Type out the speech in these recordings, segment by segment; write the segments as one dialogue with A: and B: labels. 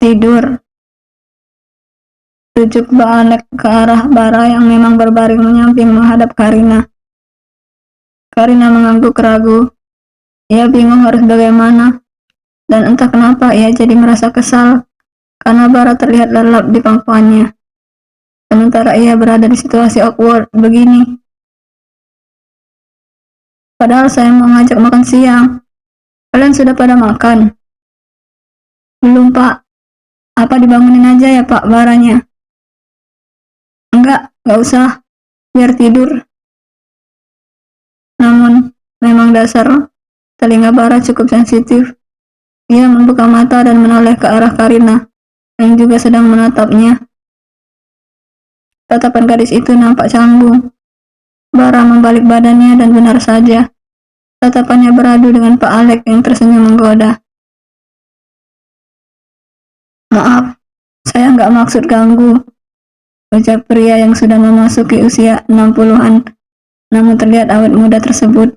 A: Tidur, rujuk Baalek ke arah Bara yang memang berbaring menyamping menghadap Karina. Karina mengangguk ragu. Ia bingung harus bagaimana, dan entah kenapa ia jadi merasa kesal karena Bara terlihat lelap di pangkuannya. Sementara ia berada di situasi awkward begini. Padahal saya mau ngajak makan siang. Kalian sudah pada makan? Belum, Pak. Apa dibangunin aja ya, Pak, Baranya? Enggak usah. Biar tidur. Namun, memang dasar telinga Bara cukup sensitif. Ia membuka mata dan menoleh ke arah Karina, yang juga sedang menatapnya. Tatapan gadis itu nampak canggung. Bara membalik badannya dan benar saja, tatapannya beradu dengan Pak Alek yang tersenyum menggoda. Maaf, saya nggak maksud ganggu, ucap pria yang sudah memasuki usia 60-an, namun terlihat awet muda tersebut.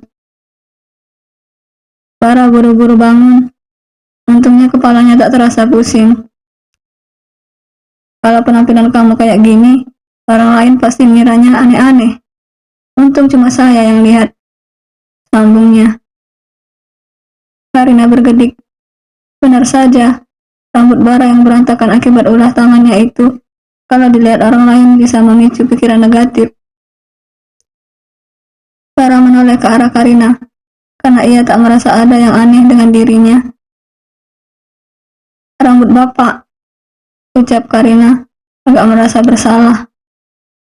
A: Bara buru-buru bangun. Untungnya kepalanya tak terasa pusing. Kalau penampilan kamu kayak gini, orang lain pasti ngiranya aneh-aneh. Untung cuma saya yang lihat, sambungnya. Karina bergedik. Benar saja, rambut Bara yang berantakan akibat ulah tangannya itu, kalau dilihat orang lain bisa memicu pikiran negatif. Bara menoleh ke arah Karina, karena ia tak merasa ada yang aneh dengan dirinya. Rambut bapak, ucap Karina, agak merasa bersalah.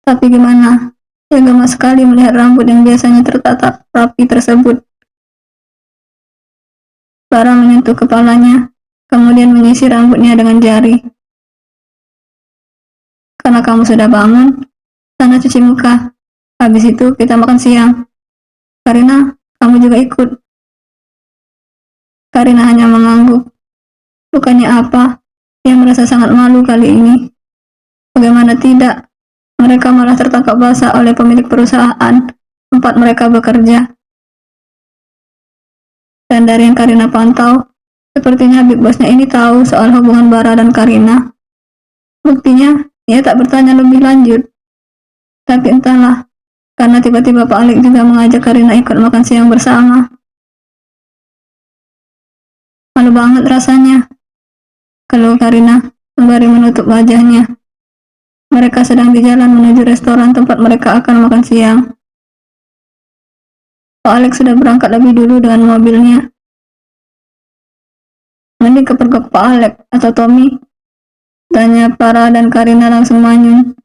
A: Tapi gimana? Ia gemas sekali melihat rambut yang biasanya tertata rapi tersebut. Bara menyentuh kepalanya, kemudian menyisir rambutnya dengan jari. Karena kamu sudah bangun, sana cuci muka. Habis itu kita makan siang. Karina, kamu juga ikut. Karina hanya mengangguk. Bukannya apa, ia merasa sangat malu kali ini. Bagaimana tidak, mereka malah tertangkap basah oleh pemilik perusahaan tempat mereka bekerja. Dan dari yang Karina pantau, sepertinya big bossnya ini tahu soal hubungan Bara dan Karina. Buktinya, ia tak bertanya lebih lanjut. Tapi entahlah, karena tiba-tiba Pak Alek juga mengajak Karina ikut makan siang bersama. Malu banget rasanya, kalau Karina sembari menutup wajahnya. Mereka sedang di jalan menuju restoran tempat mereka akan makan siang. Pak Alek sudah berangkat lebih dulu dengan mobilnya. Mending kepergok Pak Alek atau Tommy? Tanya Para dan Karina langsung manyun.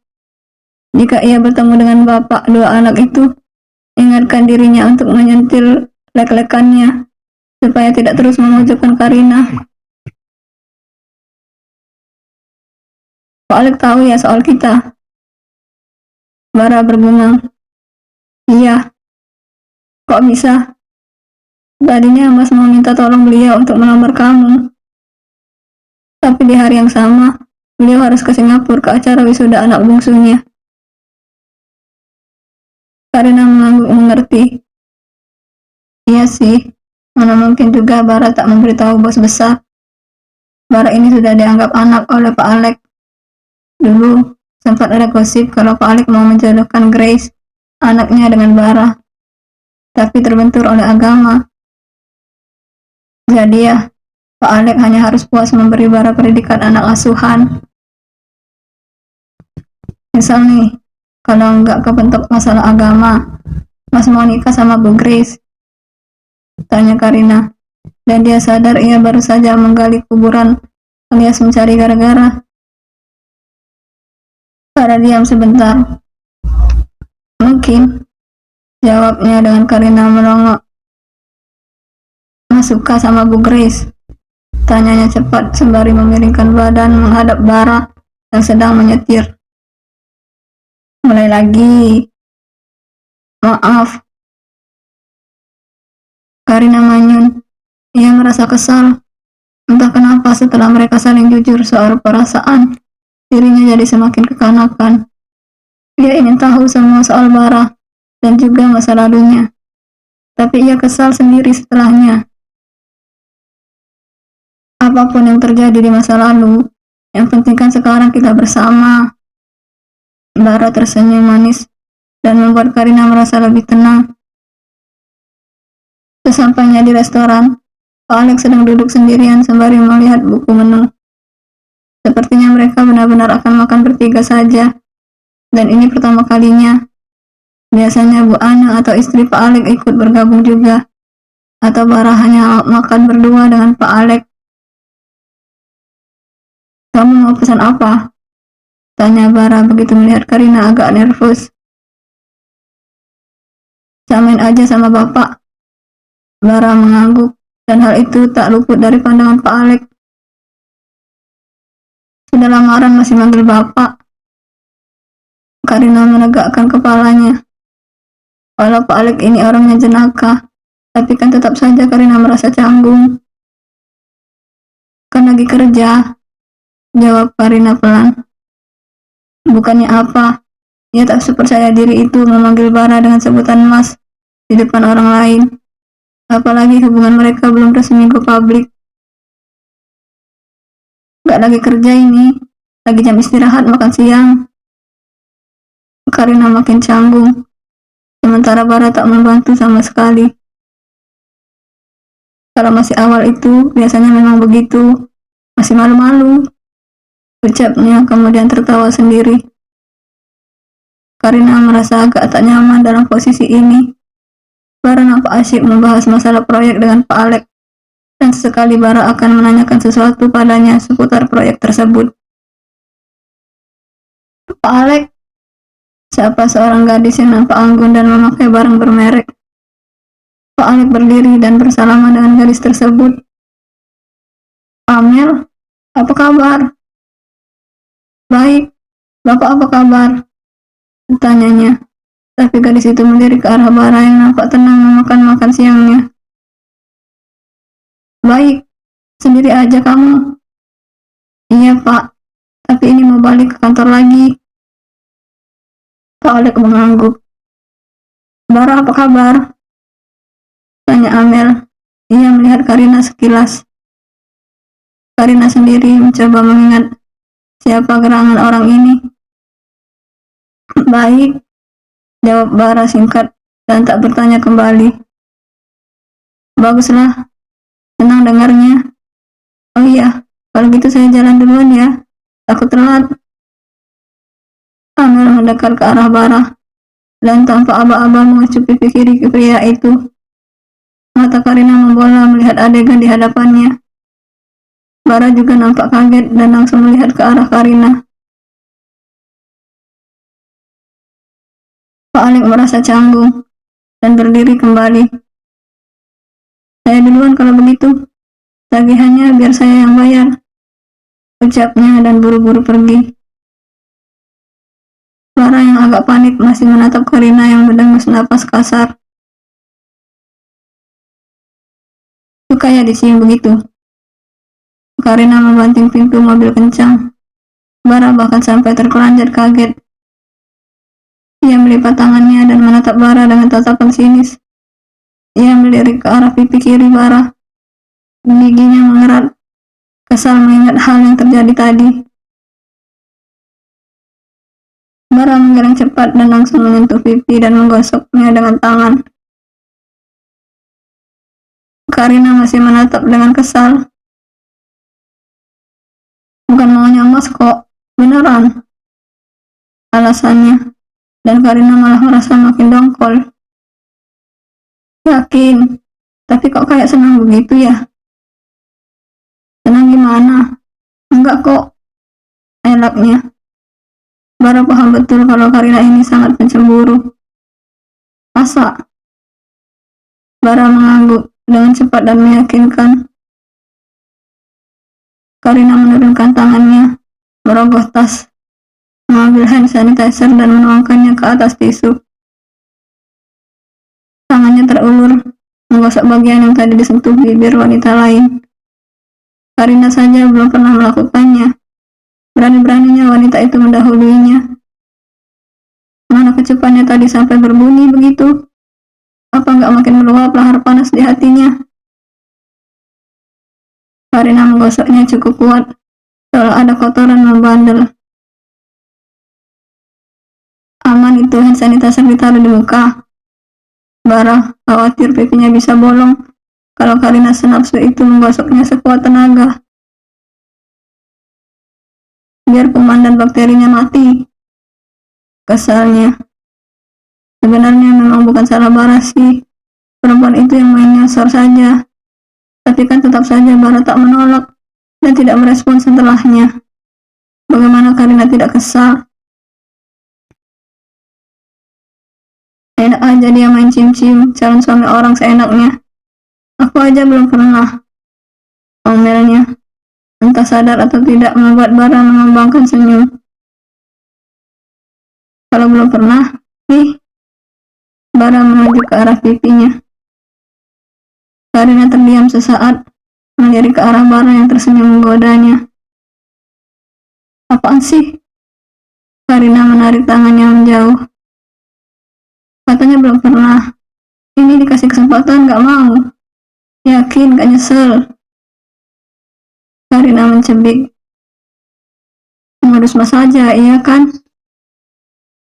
A: Jika ia bertemu dengan bapak dua anak itu, ingatkan dirinya untuk menyentil lek-lekannya, supaya tidak terus memojokkan Karina. Pak Alek tahu ya soal kita? Bara bergumam. Iya. Kok bisa? Tadinya Mas mau minta tolong beliau untuk melamar kamu. Tapi di hari yang sama, beliau harus ke Singapura ke acara wisuda anak bungsunya. Karina mengangguk mengerti. Iya sih, mana mungkin juga Bara tak memberitahu bos besar. Bara ini sudah dianggap anak oleh Pak Alek. Dulu, sempat ada gosip kalau Pak Alek mau menjodohkan Grace, anaknya dengan Bara. Tapi terbentur oleh agama. Jadi ya, Pak Alek hanya harus puas memberi Bara pendidikan anak asuhan. Misal nih, kalau nggak kepentok masalah agama, Mas mau nikah sama Bu Grace? Tanya Karina. Dan dia sadar ia baru saja menggali kuburan alias mencari gara-gara. Bara diam sebentar. Mungkin, jawabnya dengan Karina melongo. Mas suka sama Bu Grace? Tanyanya cepat sembari memiringkan badan menghadap Bara yang sedang menyetir. Mulai lagi. Maaf. Karina manyun. Ia merasa kesal. Entah kenapa setelah mereka saling jujur soal perasaan, dirinya jadi semakin kekanakan. Ia ingin tahu semua soal Bara dan juga masa lalunya. Tapi ia kesal sendiri setelahnya. Apapun yang terjadi di masa lalu, Yang penting kan sekarang kita bersama. Bara tersenyum manis dan membuat Karina merasa lebih tenang. Sesampainya di restoran, Pak Alex sedang duduk sendirian sembari melihat buku menu. Sepertinya mereka benar-benar akan makan bertiga saja, dan ini pertama kalinya. Biasanya Bu Ana atau istri Pak Alex ikut bergabung juga, atau Bara hanya makan berdua dengan Pak Alex. Kamu mau pesan apa? Tanya Bara begitu melihat Karina agak nervus. Samain aja sama Bapak. Bara mengangguk, dan hal itu tak luput dari pandangan Pak Alex. Sudah lamaran masih manggil Bapak. Karina menegakkan kepalanya. Walau Pak Alex ini orangnya jenaka, tapi kan tetap saja Karina merasa canggung. Kan lagi kerja, jawab Karina pelan. Bukannya apa, ia tak percaya diri itu memanggil Bara dengan sebutan Mas di depan orang lain. Apalagi hubungan mereka belum resmi ke publik. Gak lagi kerja ini, lagi jam istirahat makan siang. Karina makin canggung, sementara Bara tak membantu sama sekali. Kalau masih awal itu, biasanya memang begitu, masih malu-malu, ucapnya kemudian tertawa sendiri. Karina merasa agak tak nyaman dalam posisi ini. Bara nampak asyik membahas masalah proyek dengan Pak Alex, dan sesekali Bara akan menanyakan sesuatu padanya seputar proyek tersebut. Pak Alex, siapa seorang gadis yang nampak anggun dan memakai barang bermerek. Pak Alex berdiri dan bersalaman dengan gadis tersebut. Amel, apa kabar? Baik, Bapak apa kabar? Tanyanya, tapi gadis itu melirik ke arah Bara yang nampak tenang memakan siangnya. Baik, sendiri aja kamu? Iya Pak, tapi ini mau balik ke kantor lagi. Pak Alex mengangguk. Bara apa kabar? Tanya Amel. Ia melihat Karina sekilas. Karina sendiri mencoba mengingat siapa gerangan orang ini. Baik, jawab Bara singkat dan tak bertanya kembali. Baguslah, senang dengarnya. Oh iya, kalau gitu saya jalan duluan ya, takut telat. Amel mendekat ke arah Bara dan tanpa aba-aba mengecup pipi kiri ke pria itu. Mata Karina membola melihat adegan di hadapannya. Bara juga nampak kaget dan langsung melihat ke arah Karina. Pak Alex merasa canggung dan berdiri kembali. Saya duluan kalau begitu. Tagihannya biar saya yang bayar, ucapnya dan buru-buru pergi. Bara yang agak panik masih menatap Karina yang mendengus napas kasar. Suka ya dicium begitu? Karina membanting pintu mobil kencang. Bara bahkan sampai terperanjat kaget. Ia melipat tangannya dan menatap Bara dengan tatapan sinis. Ia melirik ke arah pipi kiri Bara. Giginya mengerat, kesal mengingat hal yang terjadi tadi. Bara menggeleng cepat dan langsung menyentuh pipi dan menggosoknya dengan tangan. Karina masih menatap dengan kesal. Bukan maunya Mas kok, beneran. Alasannya, dan Karina malah merasa makin dongkol. Yakin, tapi kok kayak senang begitu ya? Senang gimana? Enggak kok, elaknya. Bara paham betul kalau Karina ini sangat pencemburu. Masa? Bara mengangguk dengan cepat dan meyakinkan. Karina menurunkan tangannya, merogoh tas, mengambil hand sanitizer dan menuangkannya ke atas tisu. Tangannya terulur, menggosok bagian yang tadi disentuh bibir wanita lain. Karina saja belum pernah melakukannya. Berani-beraninya wanita itu mendahuluinya. Mana kecupannya tadi sampai berbunyi begitu? Apa nggak makin meluap lahar panas di hatinya? Karina menggosoknya cukup kuat, seolah ada kotoran membandel. Aman itu, hand sanitizer ditaruh di muka. Bara khawatir pipinya bisa bolong kalau Karina senapsu itu menggosoknya sekuat tenaga. Biar kuman dan bakterinya mati, kesalnya. Sebenarnya memang bukan salah Bara sih, perempuan itu yang main nyasar saja. Tapi kan tetap saja Bara tak menolak dan tidak merespon setelahnya. Bagaimana Karina tidak kesal? Enak aja dia main cium-cium calon suami orang seenaknya. Aku aja belum pernah. Omelnya, entah sadar atau tidak, membuat Bara mengembangkan senyum. Kalau belum pernah, nih, Bara menuju ke arah pipinya. Karina terdiam sesaat, melirik ke arah Bara yang tersenyum menggodanya. Apaan sih? Karina menarik tangannya menjauh. Katanya belum pernah. Ini dikasih kesempatan gak mau. Yakin gak nyesel? Karina mencebik. Modus mas saja, iya kan?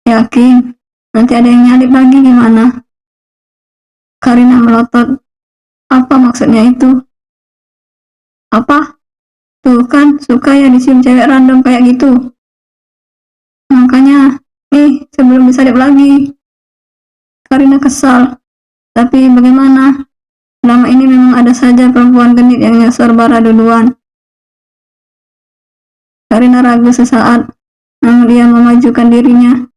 A: Yakin? Nanti ada yang nyalip lagi gimana? Karina melotot. Apa maksudnya itu? Apa? Tuh kan, suka ya dicium cewek random kayak gitu. Makanya, nih, sebelum disalip lagi. Karina kesal. Tapi bagaimana? Selama ini memang ada saja perempuan genit yang nyasar Bara duluan. Karina ragu sesaat, namun dia memajukan dirinya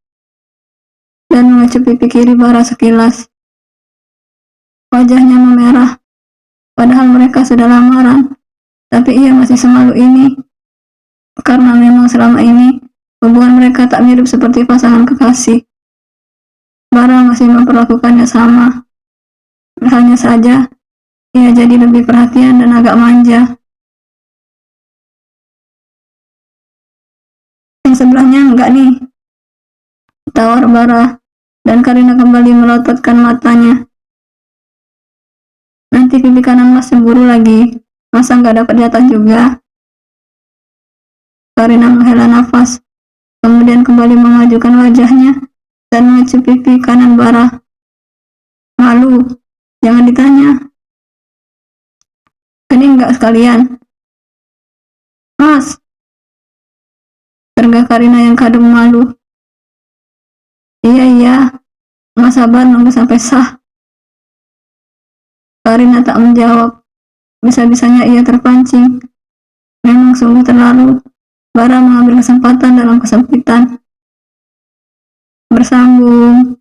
A: dan mengecup pipi kiri Bara sekilas. Wajahnya memerah, padahal mereka sudah lamaran, tapi ia masih semalu ini, karena memang selama ini hubungan mereka tak mirip seperti pasangan kekasih. Bara masih memperlakukannya sama, hanya saja ia jadi lebih perhatian dan agak manja. Yang sebelahnya enggak nih, tawar Bara, dan Karina kembali melototkan matanya. Nanti pipi kanan mas cemburu lagi, masa nggak dapat jatah juga? Karina menghela nafas, kemudian kembali memajukan wajahnya dan mengecup pipi kanan Bara. Malu, jangan ditanya. Ini nggak sekalian? Mas, tergah Karina yang kadung malu. Iya, nggak sabar nunggu sampai sah. Karina tak menjawab. Bisa-bisanya ia terpancing. Memang sungguh terlalu. Bara mengambil kesempatan dalam kesempitan. Bersambung.